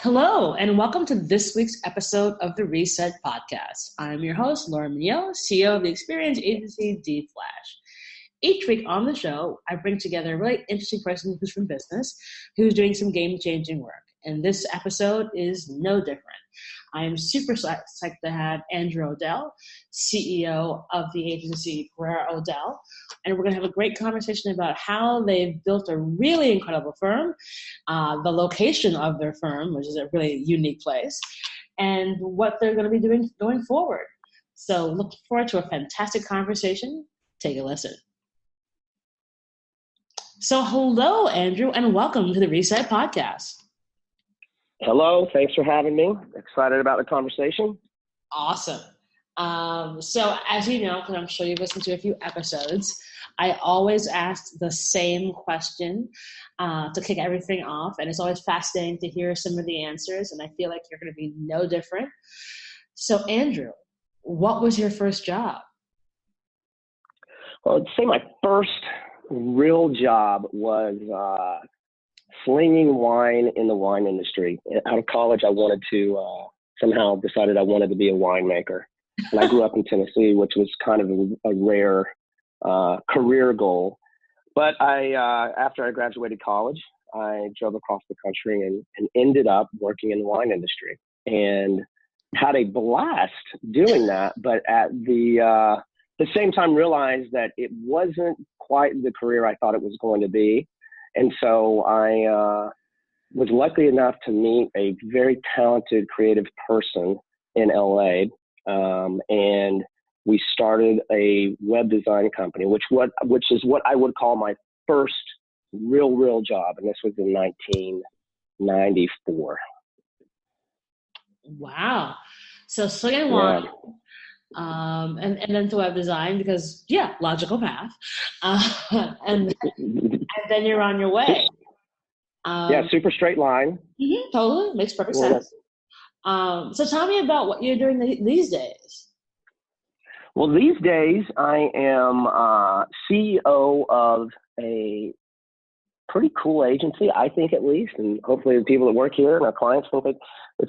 Hello, and welcome to this week's episode of the Reset Podcast. I'm your host, Laura Mignot, CEO of the experience agency D Flash. Each week on the show, I bring together a really interesting person who's from business, who's doing some game-changing work. And this episode is no different. I am super psyched to have Pereira O'Dell, CEO of the agency Pereira O'Dell. And we're going to have a great conversation about how they've built a really incredible firm, the location of their firm, which is a really unique place, and what they're going to be doing going forward. So look forward to a fantastic conversation. Take a listen. So hello, Andrew, and welcome to the Reset Podcast. Hello, thanks for having me. Excited about the conversation. Awesome. So as you know, because I'm sure you've listened to a few episodes, I always ask the same question to kick everything off. And it's always fascinating to hear some of the answers. And I feel like you're going to be no different. So Andrew, what was your first job? Well, I'd say my first real job was slinging wine in the wine industry. Out of college, I wanted to somehow decided I wanted to be a winemaker. And I grew up in Tennessee, which was kind of a rare career goal. But after I graduated college, I drove across the country and ended up working in the wine industry and had a blast doing that. But at the same time realized that it wasn't quite the career I thought it was going to be. And so I was lucky enough to meet a very talented creative person in LA. And we started a web design company, which is what I would call my first real job. And this was in 1994. Wow. So slinging wine. And then to web design because logical path, and then you're on your way. Super straight line. Totally makes perfect sense. So tell me about what you're doing these days. Well, these days I am CEO of a pretty cool agency, I think at least, and hopefully the people that work here and our clients will think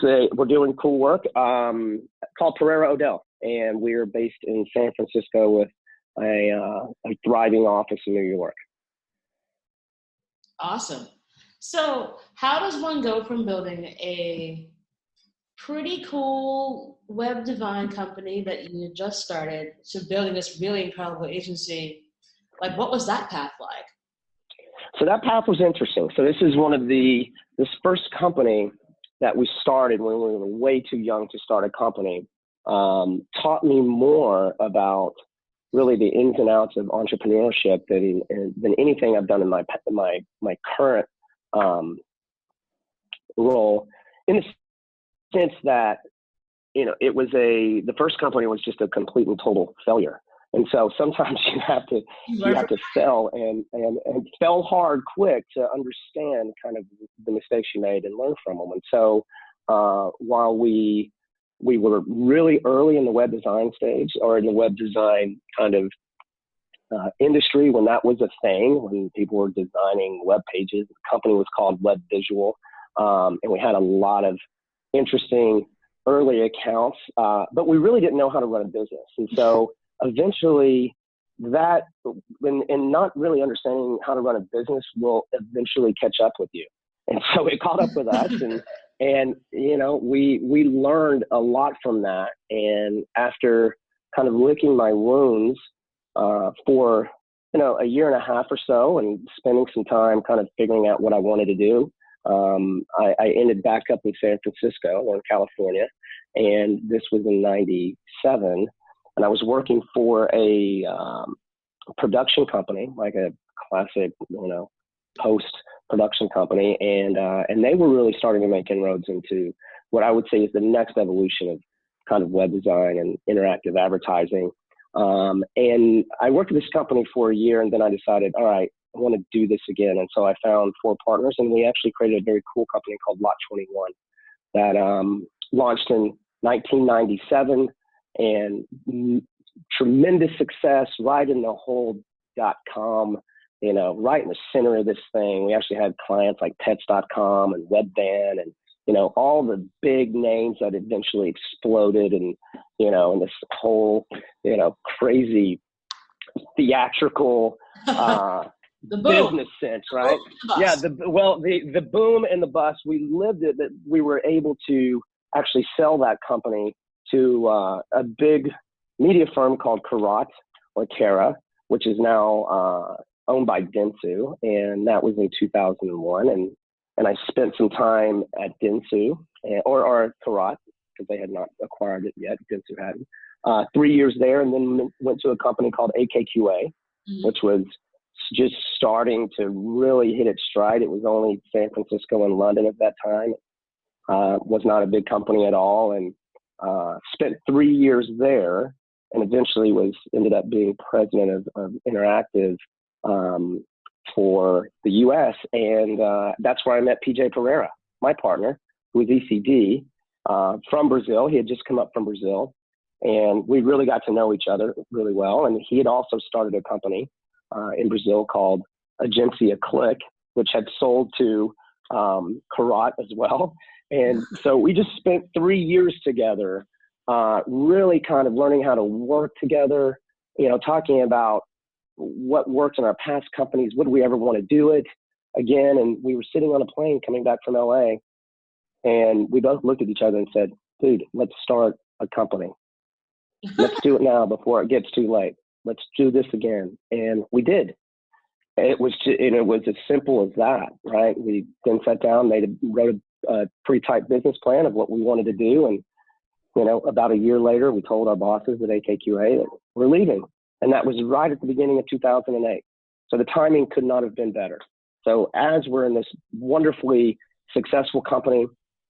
we're doing cool work. Called Pereira O'Dell. And we're based in San Francisco with a thriving office in New York. Awesome. So how does one go from building a pretty cool web design company that you just started to building this really incredible agency? Like, what was that path like? So that path was interesting. So this is this first company that we started when we were way too young to start a company. Taught me more about really the ins and outs of entrepreneurship than anything I've done in my current role, in the sense that it was the first company was just a complete and total failure, and so sometimes you have to fail and fail hard quick to understand kind of the mistakes you made and learn from them. And so while we were really early in the web design stage, or in the web design kind of industry, when that was a thing, when people were designing web pages. The company was called Web Visual, and we had a lot of interesting early accounts, but we really didn't know how to run a business. And so eventually and not really understanding how to run a business will eventually catch up with you. And so it caught up with us, and we learned a lot from that. And after kind of licking my wounds for a year and a half or so, and spending some time kind of figuring out what I wanted to do, I ended back up in San Francisco or in California, and this was in '97, and I was working for a production company, like a classic post production company, and they were really starting to make inroads into what I would say is the next evolution of kind of web design and interactive advertising. And I worked at this company for a year, and then I decided, all right, I want to do this again. And so I found 4 partners, and we actually created a very cool company called Lot 21 that launched in 1997, and tremendous success right in the whole .com, right in the center of this thing. We actually had clients like pets.com and Webvan and, all all the big names that eventually exploded and, in this whole, crazy theatrical business sense, right? Yeah. The boom and the bust, we lived it, that we were able to actually sell that company to a big media firm called Kara, which is now owned by Dentsu, and that was in 2001. And I spent some time at Dentsu or Karat, because they had not acquired it yet. Dentsu hadn't. 3 years there, and then went to a company called AKQA, which was just starting to really hit its stride. It was only San Francisco and London at that time. Was not a big company at all, and spent 3 years there, and eventually ended up being president of Interactive for the U.S. And that's where I met PJ Pereira, my partner, who was ECD from Brazil. He had just come up from Brazil, and we really got to know each other really well. And he had also started a company in Brazil called Agência Click, which had sold to Karat as well. And so we just spent 3 years together, really kind of learning how to work together, talking about what worked in our past companies. Would we ever want to do it again? And we were sitting on a plane coming back from LA, and we both looked at each other and said, dude, let's start a company. Let's do it now before it gets too late. Let's do this again. And we did. It was as simple as that, right? We then sat down, wrote a pretty tight business plan of what we wanted to do. And, about a year later, we told our bosses at AKQA that we're leaving. And that was right at the beginning of 2008. So the timing could not have been better. So as we're in this wonderfully successful company,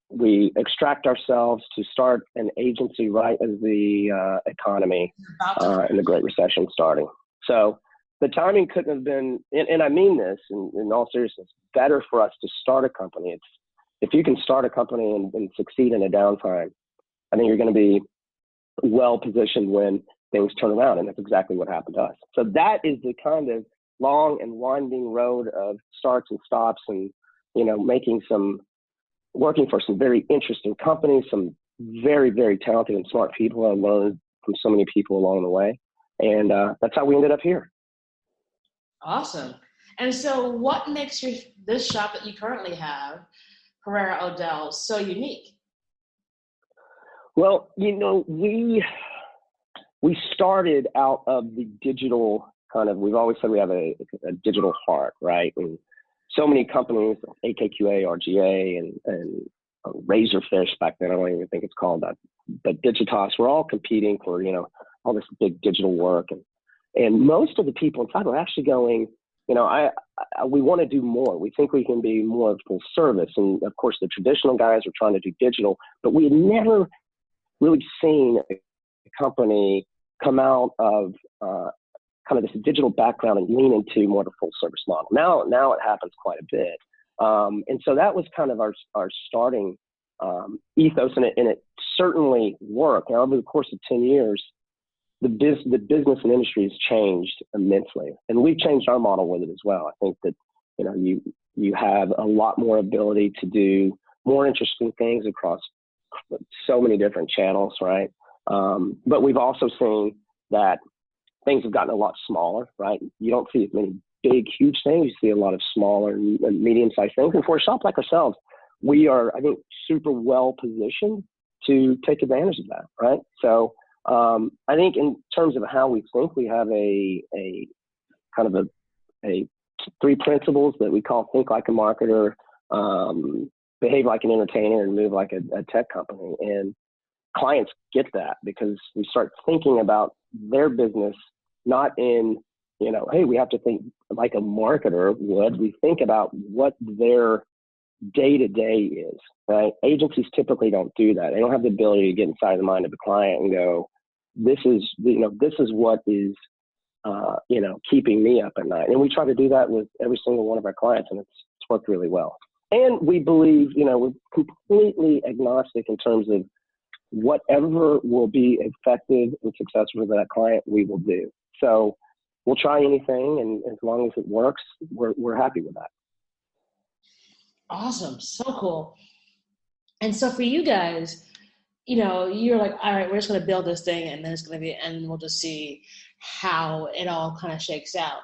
we extract ourselves to start an agency right as the economy and the Great Recession starting. So the timing couldn't have been, and I mean this in all seriousness, better for us to start a company. If you can start a company and succeed in a downtime, I think you're going to be well positioned when things turn around, and that's exactly what happened to us. So that is the kind of long and winding road of starts and stops, and working for some very interesting companies, some very, very talented and smart people. I learned from so many people along the way, and that's how we ended up here. Awesome. And so what makes this shop that you currently have, Pereira O'Dell, so unique? Well, we started out of the digital kind of, we've always said we have a digital heart, right? And so many companies, AKQA, RGA, and Razorfish back then, I don't even think it's called that, but Digitas, we're all competing for, all this big digital work. And most of the people inside were actually going, we want to do more. We think we can be more full service. And of course, the traditional guys are trying to do digital, but we had never really seen a company come out of kind of this digital background and lean into more of a full service model. Now it happens quite a bit. And so that was kind of our starting ethos, and it certainly worked. Now, over the course of 10 years, the business and industry has changed immensely, and we've changed our model with it as well. I think that, you have a lot more ability to do more interesting things across so many different channels, right? But we've also seen that things have gotten a lot smaller, right? You don't see as many big, huge things. You see a lot of smaller and medium-sized things. And for a shop like ourselves, we are, I think, super well positioned to take advantage of that, right? So I think in terms of how we think, we have a kind of a three principles that we call think like a marketer, behave like an entertainer, and move like a tech company. And clients get that because we start thinking about their business not in, hey, we have to think like a marketer would. We think about what their day-to-day is, right? Agencies typically don't do that. They don't have the ability to get inside the mind of the client and go, this is what is, keeping me up at night. And we try to do that with every single one of our clients, and it's worked really well. And we believe, we're completely agnostic in terms of whatever will be effective and successful for that client, we will do. So we'll try anything, and as long as it works, we're happy with that. Awesome. So cool. And so for you guys, you're like, all right, we're just going to build this thing and then it's going to be, and we'll just see how it all kind of shakes out.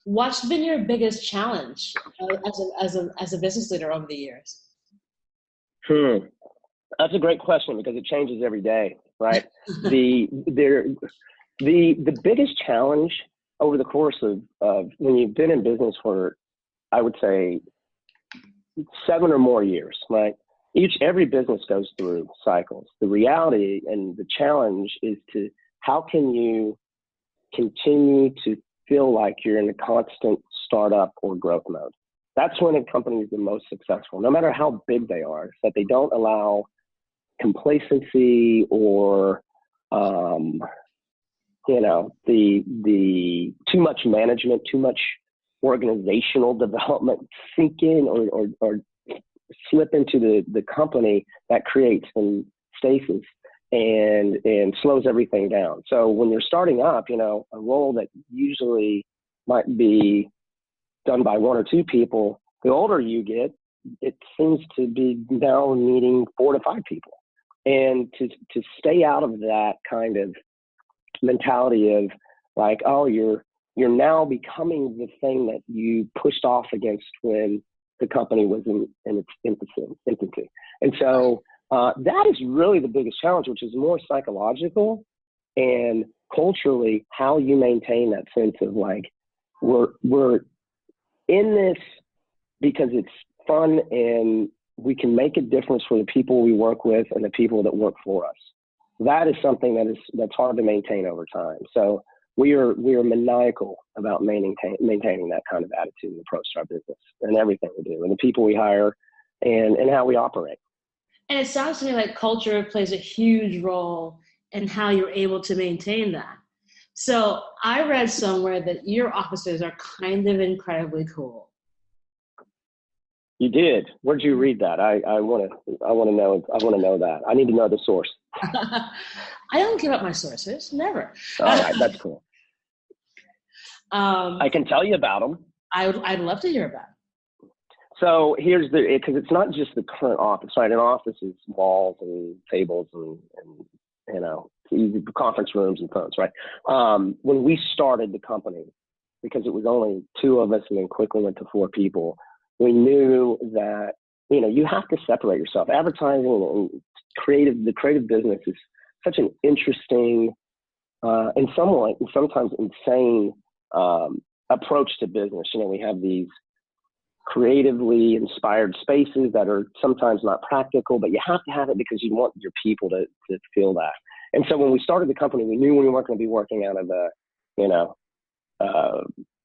What's been your biggest challenge as a business leader over the years? That's a great question because it changes every day, right? the biggest challenge over the course of when you've been in business for, I would say, 7 or more years, right? Every business goes through cycles. The reality and the challenge is how can you continue to feel like you're in a constant startup or growth mode? That's when a company is the most successful, no matter how big they are, is that they don't allow complacency or, the too much management, too much organizational development sink in or slip into the company that creates some stasis and slows everything down. So when you're starting up, a role that usually might be done by 1 or 2 people, the older you get, it seems to be now needing 4 to 5 people. And to stay out of that kind of mentality of like, oh, you're now becoming the thing that you pushed off against when the company was in its infancy. And so that is really the biggest challenge, which is more psychological and culturally how you maintain that sense of like, we're in this because it's fun and we can make a difference for the people we work with and the people that work for us. That is something that's hard to maintain over time. So we are maniacal about maintaining that kind of attitude and approach to our business and everything we do and the people we hire and how we operate. And it sounds to me like culture plays a huge role in how you're able to maintain that. So I read somewhere that your offices are kind of incredibly cool. You did. Where'd you read that? I want to know that. I need to know the source. I don't give up my sources. Never. All right, that's cool. I can tell you about them. I'd love to hear about it. So here's because it's not just the current office, right? An office is walls and tables and conference rooms and phones, right? When we started the company, because it was only 2 of us and then quickly went to 4 people, we knew that, you have to separate yourself. Advertising and the creative business is such an interesting and sometimes insane approach to business. We have these creatively inspired spaces that are sometimes not practical, but you have to have it because you want your people to feel that. And so when we started the company, we knew we weren't going to be working out of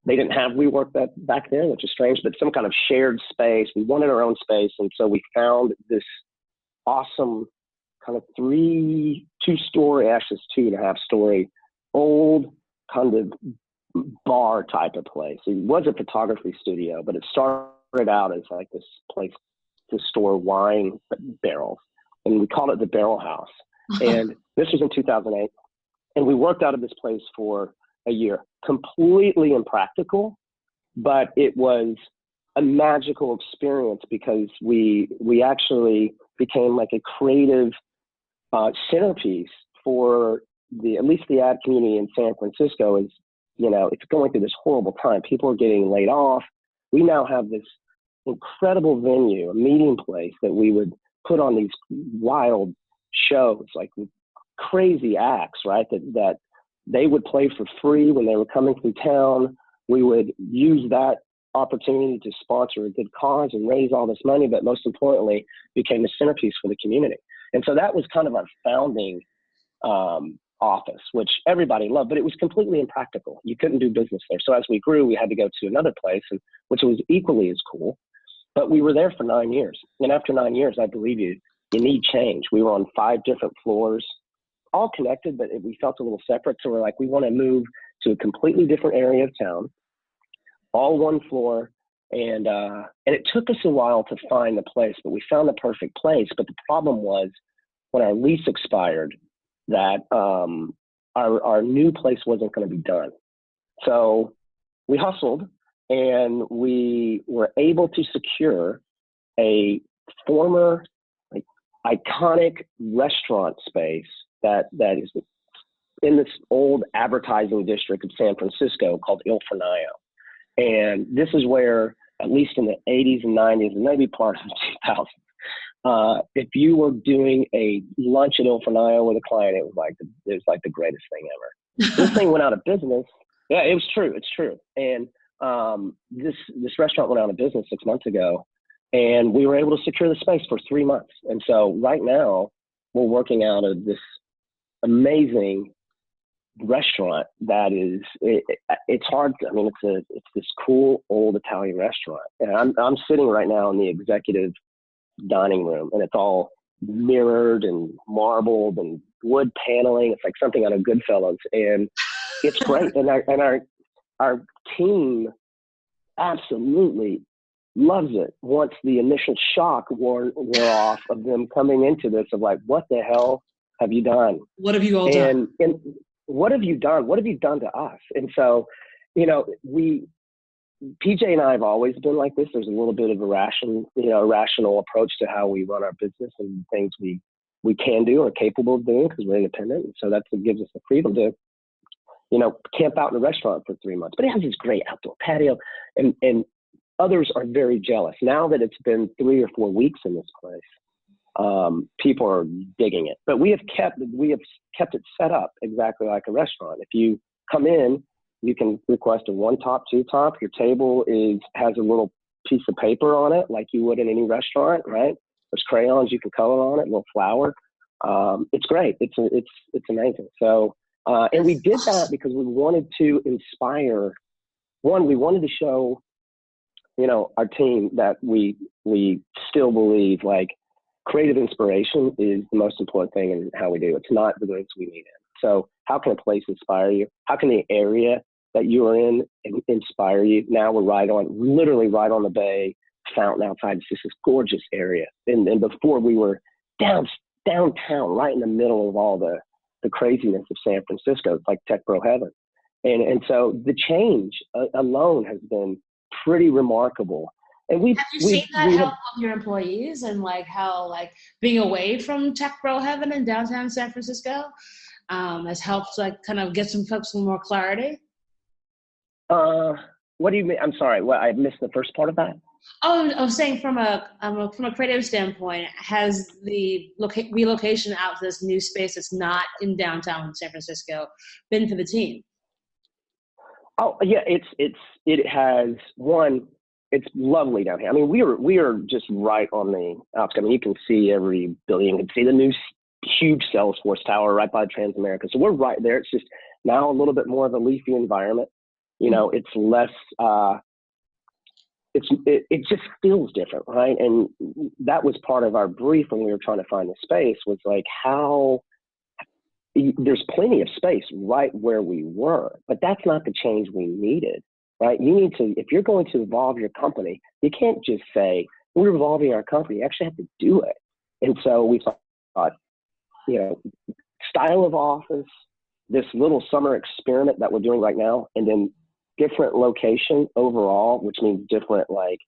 they didn't have WeWork back then, which is strange, but some kind of shared space. We wanted our own space. And so we found this awesome kind of 2-story, actually it's 2.5-story, old kind of bar type of place. It was a photography studio, but it started out as like this place to store wine barrels. And we called it the Barrel House. And this was in 2008. And we worked out of this place for a year, completely impractical, but it was a magical experience because we actually became like a creative centerpiece for at least the ad community in San Francisco. Is it's going through this horrible time. People are getting laid off. We now have this incredible venue, a meeting place that we would put on these wild shows, like with crazy acts, right? That they would play for free when they were coming through town. We would use that opportunity to sponsor a good cause and raise all this money, but most importantly, became the centerpiece for the community. And so that was kind of our founding office, which everybody loved, but it was completely impractical. You couldn't do business there. So as we grew, we had to go to another place, which was equally as cool. But we were there for 9 years. And after 9 years, I believe you need change. We were on 5 different floors, all connected, but we felt a little separate. So we're like, we want to move to a completely different area of town, all 1 floor. And it took us a while to find the place, but we found the perfect place. But the problem was when our lease expired, that our new place wasn't going to be done. So we hustled and we were able to secure a former iconic restaurant space that is in this old advertising district of San Francisco called Il Fornaio. And this is where, at least in the 80s and 90s, and maybe part of the 2000s, if you were doing a lunch at Il Fornaio with a client, it was like the greatest thing ever. This thing went out of business. Yeah, it was true. It's true. And this restaurant went out of business 6 months ago, and we were able to secure the space for 3 months. And so right now we're working out of this amazing restaurant that is, it's hard. I mean, it's this cool old Italian restaurant. And I'm sitting right now in the executive dining room, and it's all mirrored and marbled and wood paneling. It's like something out of Goodfellas, and it's great. And our team absolutely loves it once the initial shock wore off of them coming into this of like, what the hell have you done? What have you all done? And what have you done? What have you done to us? And so, PJ and I have always been like this. There's a little bit of a rational approach to how we run our business and things we can do or capable of doing because we're independent. And so that's what gives us the freedom to, camp out in a restaurant for 3 months. But it has this great outdoor patio, and others are very jealous. Now that it's been 3 or 4 weeks in this place, people are digging it. But we have kept it set up exactly like a restaurant. If you come in, you can request a 1 top, 2 top. Your table has a little piece of paper on it, like you would in any restaurant, right? There's crayons you can color on it, a little flower. It's great. It's amazing. So, and we did that because we wanted to inspire. One, we wanted to show, our team that we still believe like creative inspiration is the most important thing in how we do. It's not the drinks we need in. So how can a place inspire you? How can the area that you are in inspire you? Now we're literally right on the bay, fountain outside. It's just this gorgeous area. And before we were downtown, right in the middle of all the craziness of San Francisco. It's like tech bro heaven. And so the change alone has been pretty remarkable. And have you seen that help with your employees and like how like being away from tech bro heaven in downtown San Francisco has helped like kind of get some folks some more clarity? What do you mean? I'm sorry. What, I missed the first part of that. Oh, I was saying from a creative standpoint, has the relocation out to this new space that's not in downtown San Francisco been for the team? Oh yeah, it has one. It's lovely down here. I mean, we are just right on the outskirts. I mean, you can see every building. You can see the new huge Salesforce Tower right by Transamerica. So we're right there. It's just now a little bit more of a leafy environment. It's less. It just feels different, right? And that was part of our brief when we were trying to find the space. Was like how there's plenty of space right where we were, but that's not the change we needed. Right? You need to, if you're going to evolve your company, you can't just say, we're evolving our company. You actually have to do it. And so we thought, style of office, this little summer experiment that we're doing right now, and then different location overall, which means different, like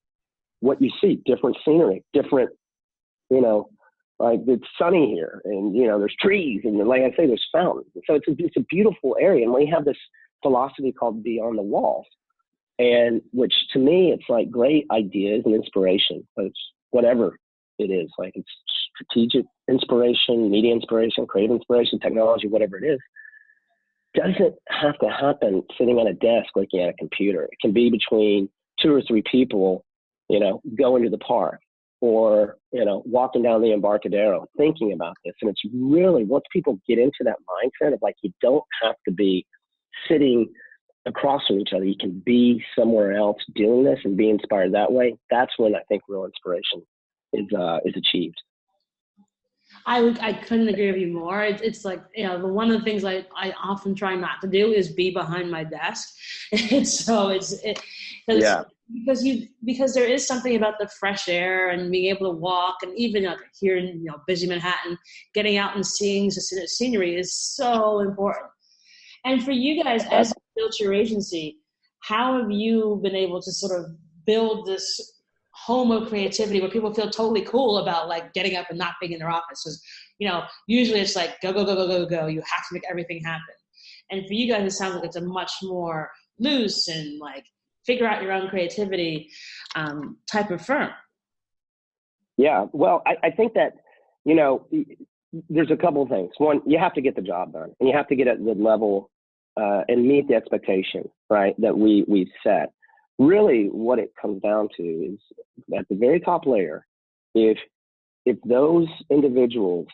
what you see, different scenery, different, like it's sunny here and, there's trees and like I say, there's fountains. So it's a beautiful area. And we have this philosophy called Beyond the Walls. And which to me, it's like great ideas and inspiration, but it's whatever it is, like it's strategic inspiration, media inspiration, creative inspiration, technology, whatever it is, doesn't have to happen sitting at a desk looking at a computer. It can be between 2 or 3 people, going to the park or, walking down the Embarcadero, thinking about this. And it's really, once people get into that mindset of like, you don't have to be sitting across from each other. You can be somewhere else doing this and be inspired that way. That's when I think real inspiration is achieved. I couldn't agree with you more. It's like, one of the things I often try not to do is be behind my desk. And so because there is something about the fresh air and being able to walk, and even here in busy Manhattan, getting out and seeing the scenery is so important. And for you guys, as you built your agency, how have you been able to sort of build this home of creativity where people feel totally cool about like getting up and not being in their office. Because, usually it's like go, go, go, go, go, go. You have to make everything happen. And for you guys, it sounds like it's a much more loose and like figure out your own creativity type of firm. Yeah. Well, I think that, there's a couple of things. One, you have to get the job done, and you have to get at the level and meet the expectation, right, that we've set. Really, what it comes down to is at the very top layer, if those individuals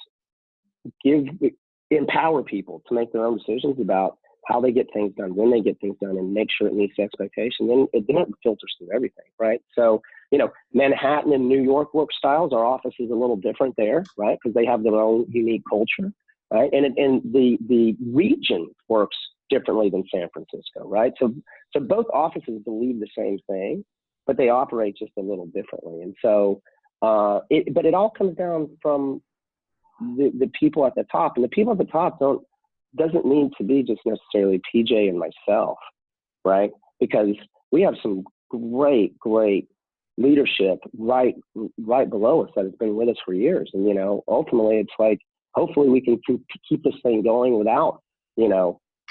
empower people to make their own decisions about how they get things done, when they get things done, and make sure it meets the expectation, then it filters through everything, right? So, Manhattan and New York work styles, our office is a little different there, right? Because they have their own unique culture, right? And the region works differently than San Francisco, right? So both offices believe the same thing, but they operate just a little differently. And so, but it all comes down from the people at the top, and the people at the top doesn't need to be just necessarily PJ and myself, right? Because we have some great leadership right below us that has been with us for years. And, ultimately it's like, hopefully we can keep this thing going without,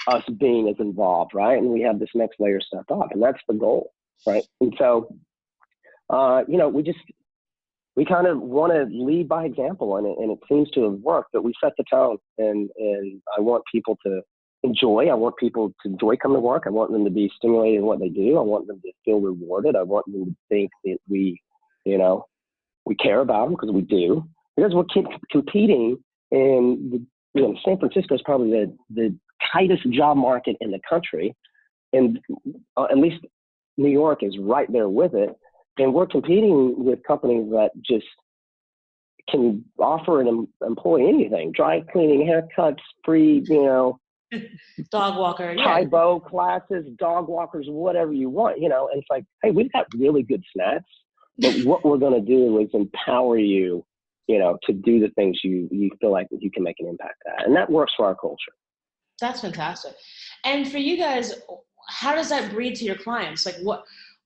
us being as involved, right? And we have this next layer step up, and that's the goal, right? And so, we kind of want to lead by example, and it seems to have worked, but we set the tone, and I want people to enjoy. I want people to enjoy coming to work. I want them to be stimulated in what they do. I want them to feel rewarded. I want them to think that we care about them, because we do. Because we're competing in San Francisco is probably the tightest job market in the country, and at least New York is right there with it. And we're competing with companies that just can offer an employee anything: dry cleaning, haircuts, free, dog walker, Taibo classes, dog walkers, whatever you want, and it's like, hey, we've got really good snacks, but what we're going to do is empower you, to do the things you feel like that you can make an impact at. And that works for our culture. That's fantastic. And for you guys, how does that breed to your clients? Like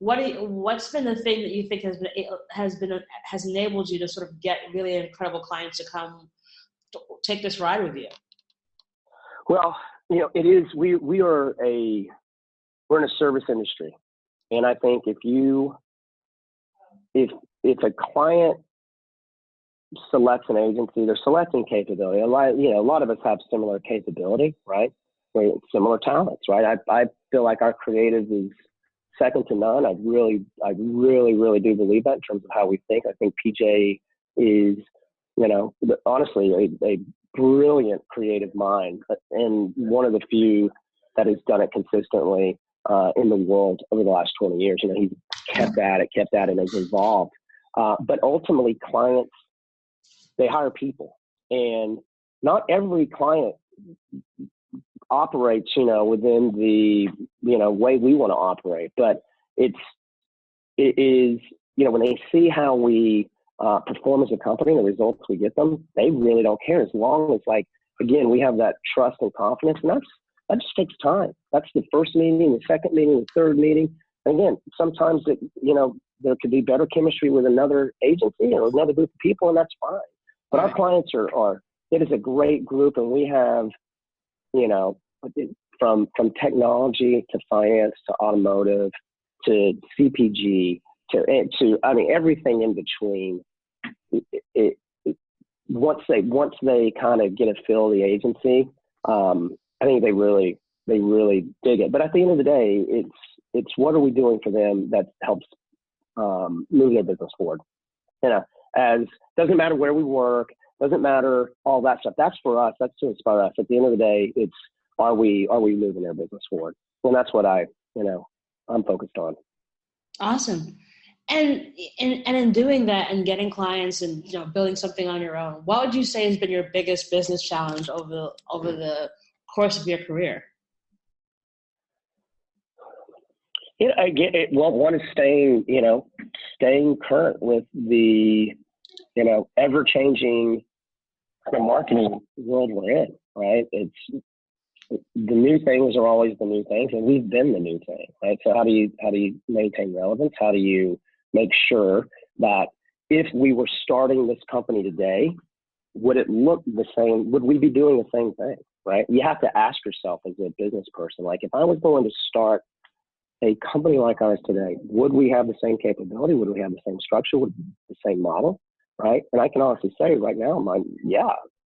what's been the thing that you think has enabled you to sort of get really incredible clients to come take this ride with you? Well, it is, we're in a service industry. And I think if a client selects an agency, they're selecting capability. A lot of us have similar capability, right? Similar talents, right? I feel like our creative is second to none. I really do believe that in terms of how we think. I think PJ is, honestly, a brilliant creative mind, and one of the few that has done it consistently in the world over the last 20 years. He's kept at it and has evolved. But ultimately, clients, they hire people, and not every client operates, within the, way we want to operate. But it is, when they see how we perform as a company, the results we get them, they really don't care, as long as, like, again, we have that trust and confidence, and that just takes time. That's the first meeting, the second meeting, the third meeting. And again, sometimes there could be better chemistry with another agency or another group of people, and that's fine. But our clients it is a great group, and we have, from technology to finance to automotive to CPG to everything in between. Once they kind of get a feel of the agency, I think they really dig it. But at the end of the day, it's what are we doing for them that helps move their business forward. As doesn't matter where we work, doesn't matter all that stuff. That's for us. That's to inspire us. At the end of the day, it's are we moving their business forward? And that's what I'm focused on. Awesome. And in doing that and getting clients and building something on your own, what would you say has been your biggest business challenge over the course of your career? One is staying current with the ever-changing kind of marketing world we're in, right? It's the new things are always the new things, and we've been the new thing, right? So how do you maintain relevance? How do you make sure that if we were starting this company today, would it look the same? Would we be doing the same thing, right? You have to ask yourself as a business person, like if I was going to start a company like ours today, would we have the same capability? Would we have the same structure? Would we have the same model, right? And I can honestly say right now,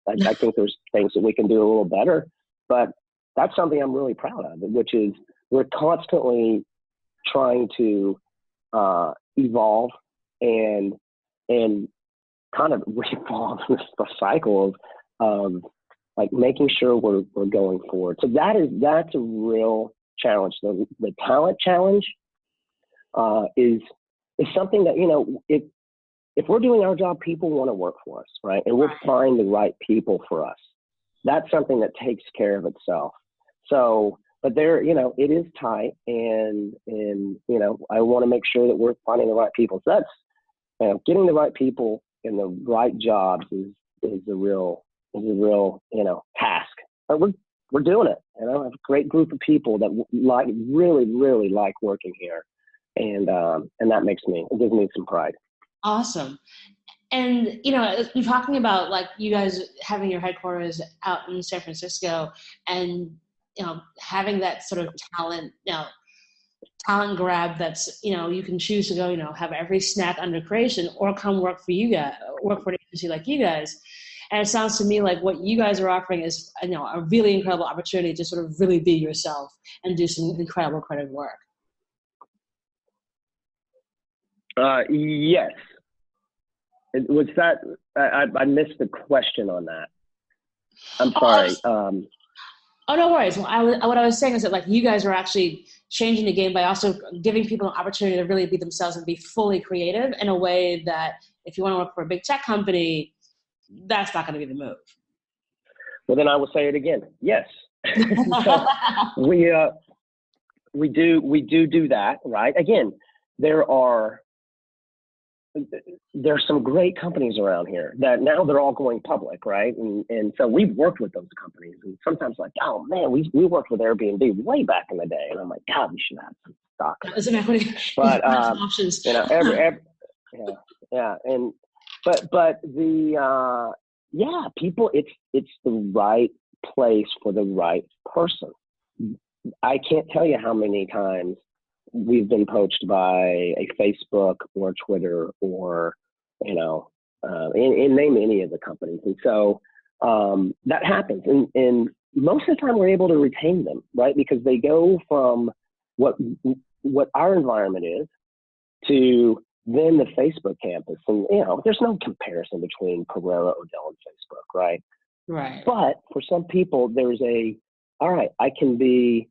I think there's things that we can do a little better, but that's something I'm really proud of, which is we're constantly trying to evolve and kind of revolve this cycle of like making sure we're going forward. So that's a real challenge. The talent challenge is something that, you know, if we're doing our job, people want to work for us, right? And we'll find the right people for us. That's something that takes care of itself. So, but there, you know, it is tight, and you know, I want to make sure that we're finding the right people. So that's, you know, getting the right people in the right jobs is a real, you know, task. But we're doing it. You know, I have a great group of people that really like working here, and that gives me some pride. Awesome. And, you know, you're talking about like you guys having your headquarters out in San Francisco, and, you know, having that sort of talent grab that's, you know, you can choose to go, you know, have every snack under creation or come work for an agency like you guys. And it sounds to me like what you guys are offering is, you know, a really incredible opportunity to sort of really be yourself and do some incredible creative work. Yes. Was that, I missed the question on that. I'm sorry. Oh, no worries. What I was saying is that like you guys are actually changing the game by also giving people an opportunity to really be themselves and be fully creative in a way that if you want to work for a big tech company, that's not going to be the move. Well, then I will say it again. Yes. So we do that, right? Again, there's some great companies around here that now they're all going public, right? And so we've worked with those companies, and sometimes like, oh man, we worked with Airbnb way back in the day, and I'm like, God, we should have some stock. Isn't that what it, but options? You know, but the people, it's the right place for the right person. I can't tell you how many times we've been poached by a Facebook or Twitter or, you know, and name any of the companies. And so that happens. And most of the time we're able to retain them, right? Because they go from what our environment is to then the Facebook campus. And, you know, there's no comparison between Pereira O'Dell and Facebook, right? Right. But for some people, there's all right, I can do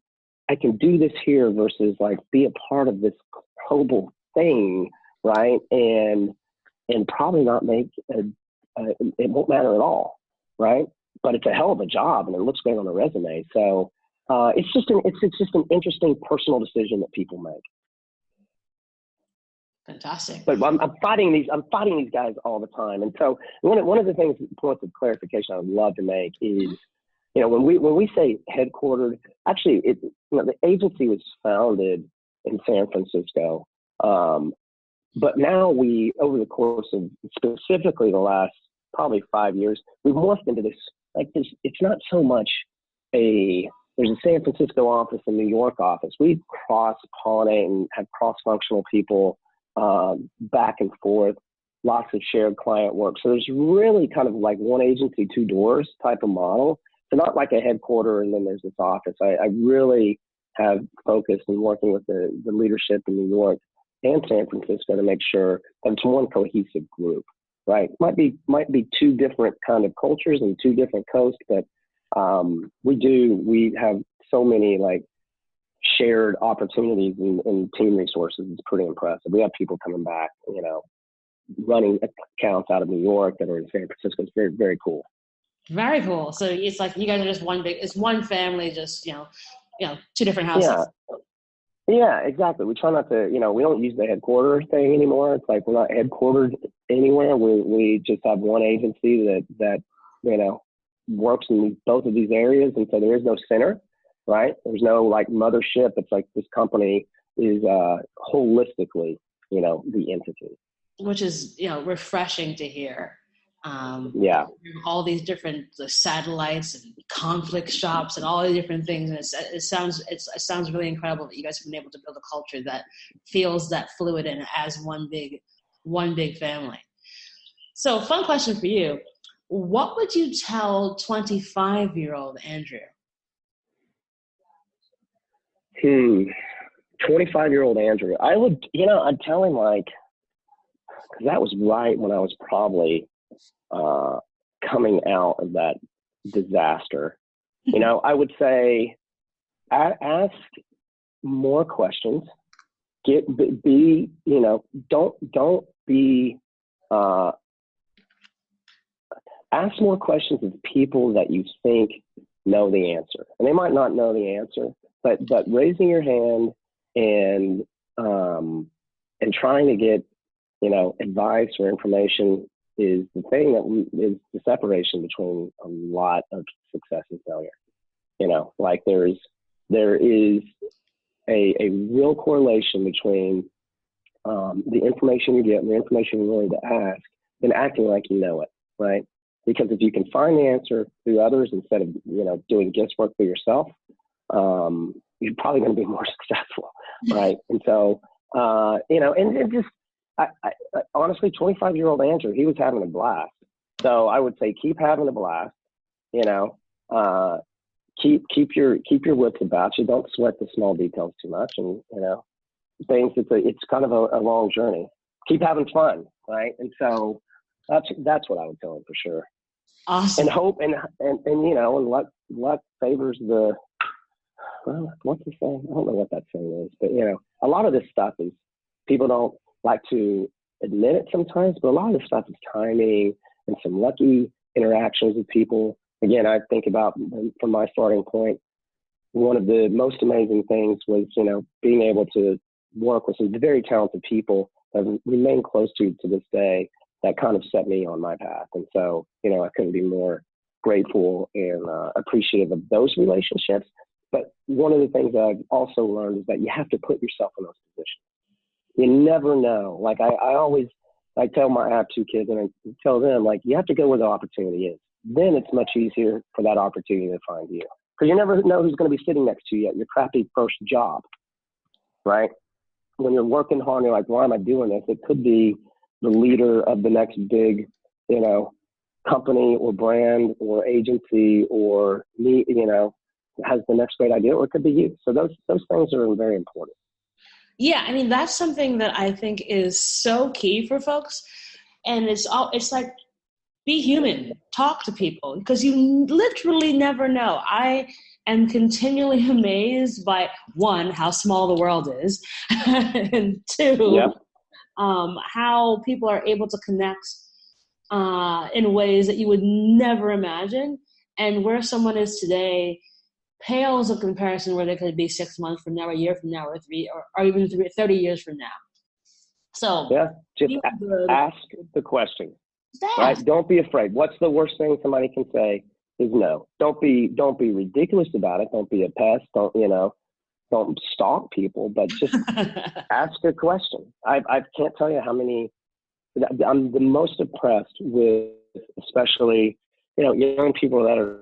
this here versus like be a part of this global thing, right? And probably not make it won't matter at all, right? But it's a hell of a job, and it looks great on the resume. So it's just an interesting personal decision that people make. Fantastic. But I'm fighting these guys all the time, and so one of the points of clarification I would love to make is, you know, when we say headquartered, actually, the agency was founded in San Francisco, but now over the course of specifically the last probably 5 years, we've morphed into this. It's not so much there's a San Francisco office and New York office. We cross-pollinate and have cross-functional people back and forth, lots of shared client work. So there's really kind of like one agency, two doors type of model. So not like a headquarter and then there's this office. I really have focused in working with the leadership in New York and San Francisco to make sure that it's one cohesive group, right? Might be two different kind of cultures and two different coasts, but we have so many like shared opportunities and team resources. It's pretty impressive. We have people coming back, you know, running accounts out of New York that are in San Francisco. It's very, very cool. Very cool. So it's like you guys are just it's one family, just, you know, two different houses. Yeah, exactly. We try not to, you know, we don't use the headquarters thing anymore. It's like we're not headquartered anywhere. We just have one agency that, you know, works in both of these areas. And so there is no center, right? There's no like mothership. It's like this company is holistically, you know, the entity. which is, refreshing to hear. Yeah. All these different satellites and conflict shops and all the different things. And it sounds really incredible that you guys have been able to build a culture that feels that fluid and as one big family. So, fun question for you. What would you tell 25-year-old Andrew? 25-year-old Andrew. I would, I'd tell him because that was right when I was probably coming out of that disaster. I would say ask more questions. Don't be ask more questions of people that you think know the answer, and they might not know the answer, but raising your hand and trying to get advice or information is the thing that is the separation between a lot of success and failure. There is a real correlation between the information you get and the information you're willing to ask and acting like you know it, right? Because if you can find the answer through others instead of doing guesswork for yourself, you're probably going to be more successful, right? And so and just I honestly, 25-year-old Andrew, he was having a blast. So I would say keep having a blast. Keep your wits about you. Don't sweat the small details too much, and things. It's kind of a long journey. Keep having fun, right? And so that's what I would tell him for sure. Awesome. And hope and luck favors the. Well, what's the saying? I don't know what that saying is, but a lot of this stuff is people don't like to admit it sometimes, but a lot of this stuff is timing and some lucky interactions with people. Again, I think about from my starting point, one of the most amazing things was, being able to work with some very talented people that remain close to this day that kind of set me on my path. And so, I couldn't be more grateful and appreciative of those relationships. But one of the things that I've also learned is that you have to put yourself in those positions. You never know. Like I have 2 kids, and I tell them, you have to go where the opportunity is. Then it's much easier for that opportunity to find you. Because you never know who's going to be sitting next to you at your crappy first job, right? When you're working hard, you're like, why am I doing this? It could be the leader of the next big, company or brand or agency or me, has the next great idea, or it could be you. So those things are very important. Yeah, I mean, that's something that I think is so key for folks. And it's like, be human, talk to people, because you literally never know. I am continually amazed by, 1, how small the world is, and 2, how people are able to connect in ways that you would never imagine. And where someone is today pales in comparison where they could be 6 months from now, a year from now, or 3, or even 30 years from now. So just ask the question. Right? Don't be afraid. What's the worst thing somebody can say is no. Don't be ridiculous about it. Don't be a pest. Don't stalk people, but just ask a question. I can't tell you how many. I'm the most impressed with, especially young people that are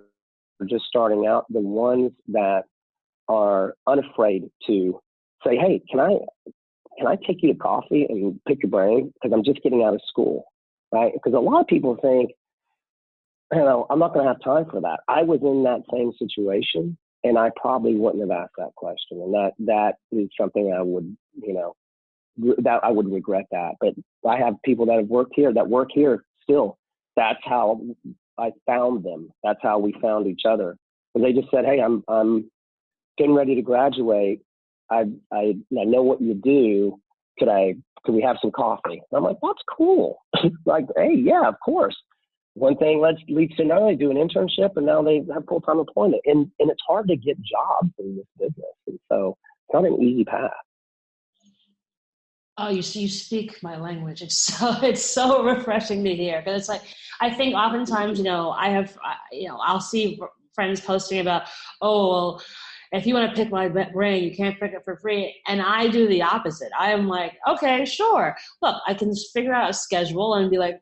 just starting out, the ones that are unafraid to say, hey, can I take you to coffee and pick your brain? Because I'm just getting out of school, right? Because a lot of people think, I'm not going to have time for that. I was in that same situation, and I probably wouldn't have asked that question. And that is something I would, that I would regret that. But I have people that work here still. That's how I found them. That's how we found each other. And they just said, hey, I'm getting ready to graduate. I know what you do. Could we have some coffee? And I'm like, that's cool. Like, hey, yeah, of course. One thing leads to another. They do an internship, and now they have full-time employment. And it's hard to get jobs in this business. And so it's not an easy path. Oh, you speak my language. It's so refreshing to hear, because it's like, I think oftentimes, I'll see friends posting about, if you want to pick my brain, you can't pick it for free. And I do the opposite. I am like, okay, sure. Look, I can just figure out a schedule and be like,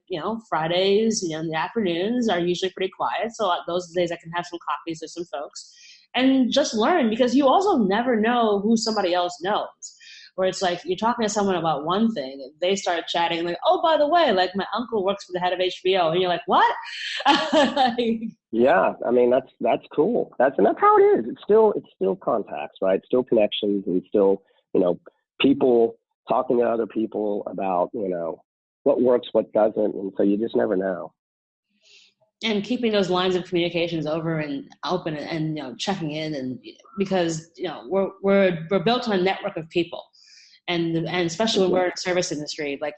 Fridays, in the afternoons are usually pretty quiet. So those days I can have some coffees with some folks and just learn, because you also never know who somebody else knows. Where it's like you're talking to someone about one thing, and they start chatting like, "Oh, by the way, like my uncle works for the head of HBO," and you're like, "What?" Yeah, I mean that's cool. That's how it is. It's still contacts, right? Still connections, and still people talking to other people about what works, what doesn't, and so you just never know. And keeping those lines of communications over and open, and checking in, and because we're built on a network of people. And especially when we're in the service industry, like,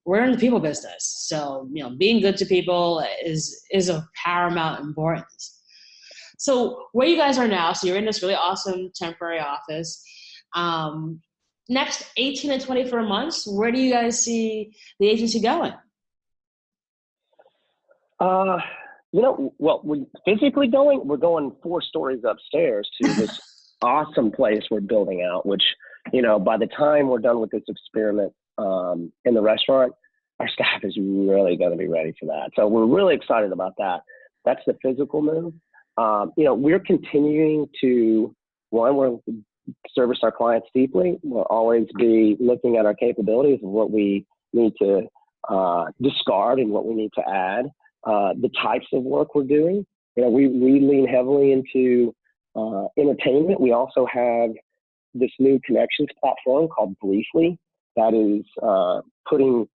we're in the people business. So, being good to people is of paramount importance. So where you guys are now, so you're in this really awesome temporary office. Next 18 to 24 months, where do you guys see the agency going? Well, we're physically we're going 4 stories upstairs to this awesome place we're building out, which, by the time we're done with this experiment in the restaurant, our staff is really going to be ready for that. So we're really excited about that. That's the physical move. We're continuing to, we'll service our clients deeply. We'll always be looking at our capabilities and what we need to discard and what we need to add. The types of work we're doing, we lean heavily into entertainment. We also have this new connections platform called Briefly that is putting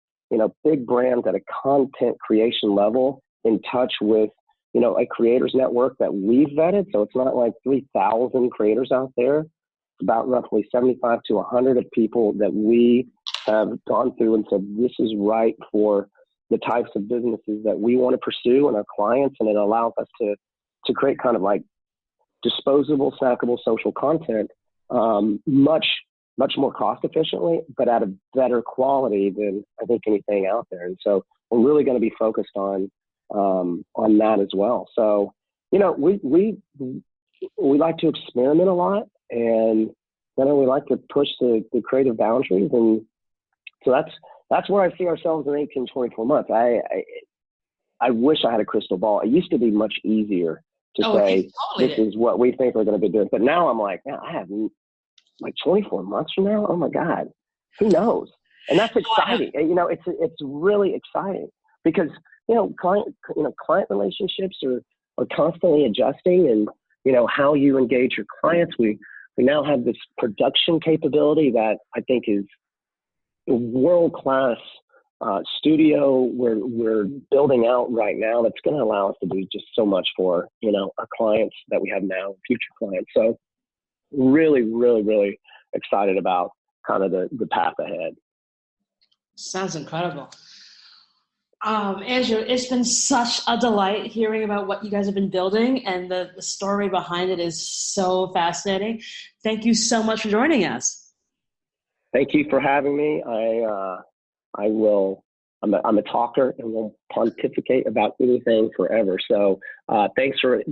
big brands at a content creation level in touch with a creators network that we've vetted. So it's not like 3,000 creators out there. It's about roughly 75 to 100 of people that we have gone through and said this is right for the types of businesses that we want to pursue and our clients, and it allows us to create kind of like disposable, snackable social content much more cost efficiently, but at a better quality than I think anything out there. And so we're really going to be focused on that as well. So we like to experiment a lot, and we like to push the creative boundaries, and so that's where I see ourselves in 18, 24 months. I wish I had a crystal ball. It used to be much easier to say, this is what we think we're going to be doing. But now I'm like, I have like 24 months from now. Oh my God, who knows? And that's exciting. And, it's really exciting because, client relationships are constantly adjusting, and, how you engage your clients. We now have this production capability that I think is a world-class studio we're building out right now that's going to allow us to do just so much for, our clients that we have now, future clients. So really, really, really excited about kind of the path ahead. Sounds incredible. Andrew, it's been such a delight hearing about what you guys have been building, and the story behind it is so fascinating. Thank you so much for joining us. Thank you for having me. I'm a talker and will pontificate about anything forever. So thanks for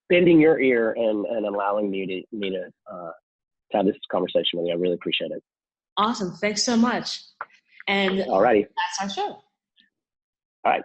bending your ear and allowing me to have this conversation with you. I really appreciate it. Awesome. Thanks so much. And alrighty. That's our show. All right.